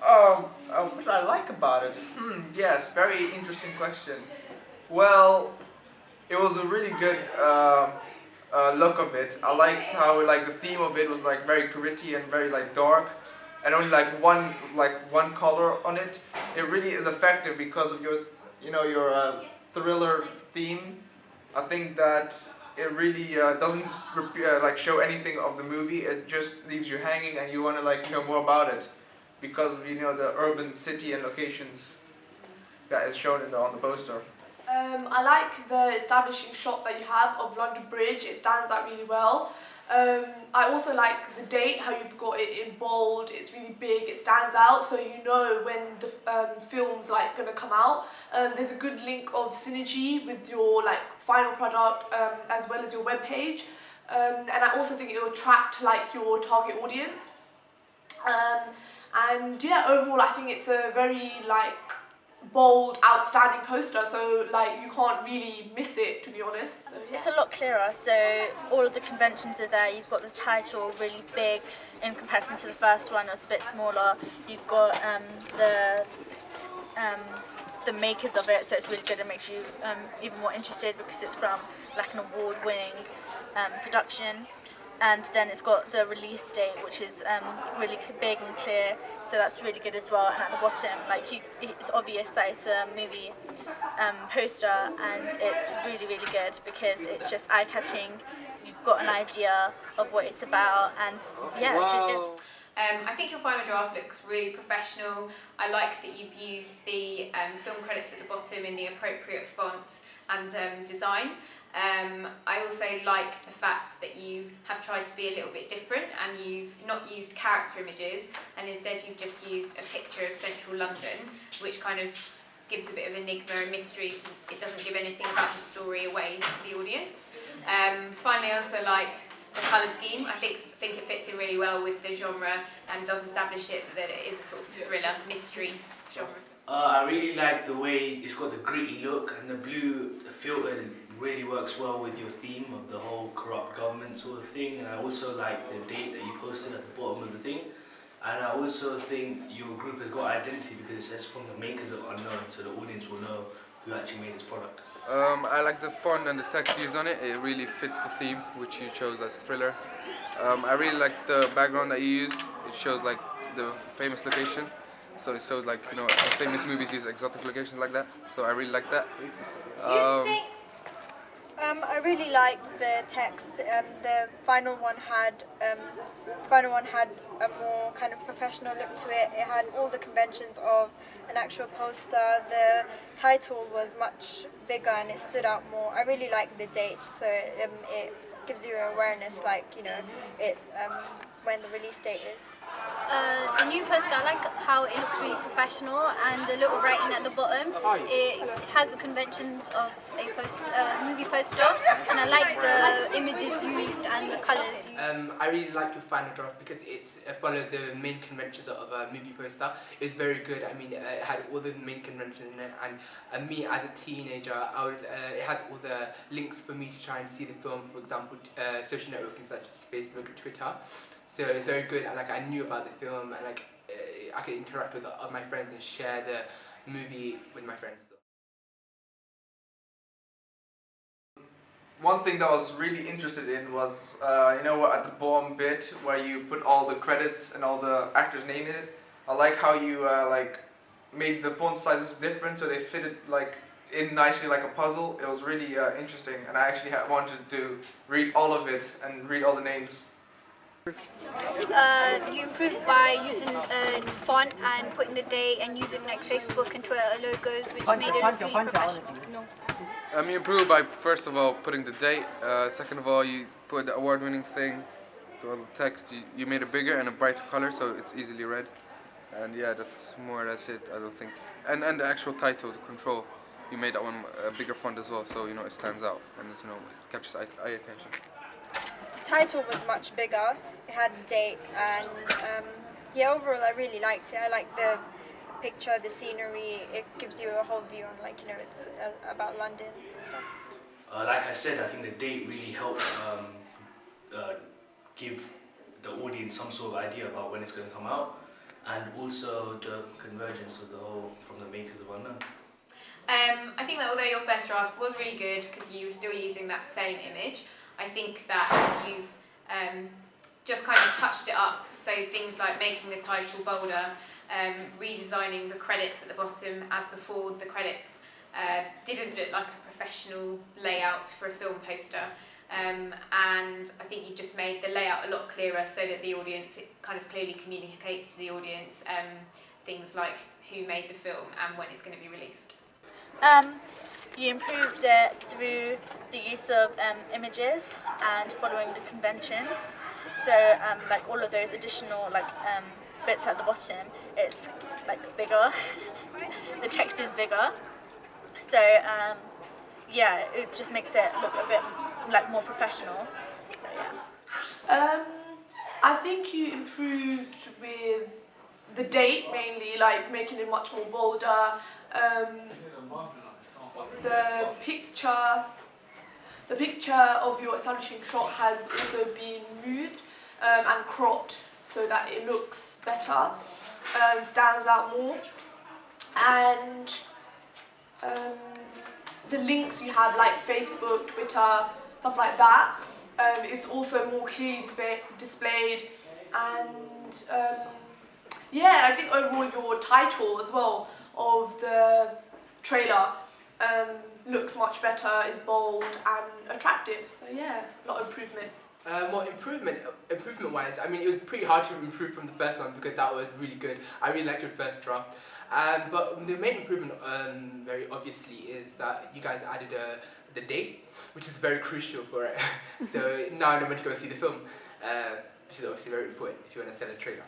What did I like about it? Yes, very interesting question. Well, it was a really good look of it. I liked how like the theme of it was like very gritty and very like dark, and only like one color on it. It really is effective because of your your thriller theme. I think that it really doesn't like show anything of the movie. It just leaves you hanging, and you want to like know more about it because of the urban city and locations that is shown on the poster. I like the establishing shot that you have of London Bridge. It stands out really well. I also like the date, how you've got it in bold. It's really big. It stands out, so you know when the film's like gonna come out. There's a good link of synergy with your like final product as well as your web page. And I also think it will attract like your target audience. And yeah, overall, I think it's a very like bold, outstanding poster, so like you can't really miss it, to be honest. So yeah. It's a lot clearer, so all of the conventions are there. You've got the title really big in comparison to the first one, it's a bit smaller. You've got the makers of it, so it's really good. It makes you even more interested because it's from like an award-winning production. And then it's got the release date, which is really big and clear, so that's really good as well. And at the bottom, it's obvious that it's a movie poster, and it's really, really good because it's just eye-catching. You've got an idea of what it's about, and yeah, it's really good. I think your final draft looks really professional. I like that you've used the film credits at the bottom in the appropriate font and design. I also like the fact that you have tried to be a little bit different and you've not used character images and instead you've just used a picture of central London, which kind of gives a bit of enigma and mystery, so it doesn't give anything about the story away to the audience. Finally, I also like the colour scheme. I think it fits in really well with the genre and does establish it that it is a sort of thriller, mystery genre. I really like the way it's got the gritty look, and the blue filter really works well with your theme of the whole corrupt government sort of thing. And I also like the date that you posted at the bottom of the thing. And I also think your group has got identity because it says from the makers of Unknown, so the audience will know who actually made this product. I like the font and the text used on it. It really fits the theme, which you chose as thriller. I really like the background that you used. It shows like the famous location. So it shows like, famous movies use exotic locations like that. So I really like that. I really like the text. The final one had a more kind of professional look to it. It had all the conventions of an actual poster. The title was much bigger and it stood out more. I really like the date, so it gives you awareness, like when the release date is. The new poster, I like how it looks really professional, and the little writing at the bottom, it has the conventions of a movie poster, and I like the images used and the colours used. I really like your final draft because it followed the main conventions of a movie poster. It's very good. I mean, it had all the main conventions in it, and me as a teenager, it has all the links for me to try and see the film, for example, social networking such as Facebook and Twitter. So it's very good, and I knew about the film, and I could interact with my friends and share the movie with my friends. One thing that I was really interested in was, at the bottom bit where you put all the credits and all the actors' name in it. I like how you made the font sizes different so they fitted in nicely like a puzzle. It was really interesting, and I actually wanted to read all of it and read all the names. You improved by using font and putting the date and using Facebook and Twitter logos, which made it really professional. You improved by, first of all, putting the date. Second of all, you put the award-winning thing, all the text. You made it bigger and a brighter color, so it's easily read. And yeah, that's more or less it, I don't think. And the actual title, the control, you made that one a bigger font as well, so it stands out and it catches eye attention. The title was much bigger. It had a date, and overall I really liked it. I like the picture, the scenery. It gives you a whole view on it's about London and stuff. Like I said, I think the date really helped give the audience some sort of idea about when it's going to come out. and also the convergence of the whole from the makers of Unknown. I think that although your first draft was really good because you were still using that same image, I think that you've just kind of touched it up. So things like making the title bolder, redesigning the credits at the bottom as before. The credits didn't look like a professional layout for a film poster. And I think you've just made the layout a lot clearer so that the audience, it kind of clearly communicates to the audience things like who made the film and when it's going to be released. You improved it through the use of images and following the conventions. So like all of those additional bits at the bottom, it's like bigger. The text is bigger. So yeah, it just makes it look a bit like more professional. So yeah. I think you improved with the date mainly, like making it much more bolder. The picture of your establishing shot has also been moved and cropped so that it looks better, stands out more. And the links you have, like Facebook, Twitter, stuff like that, is also more clearly displayed. And yeah, I think overall your title as well of the trailer looks much better, is bold and attractive. So yeah, a lot of improvement. Well, improvement-wise, I mean, it was pretty hard to improve from the first one because that was really good. I really liked your first draft. But the main improvement, very obviously, is that you guys added the date, which is very crucial for it. So now I know when to go see the film, which is obviously very important if you want to sell a trailer.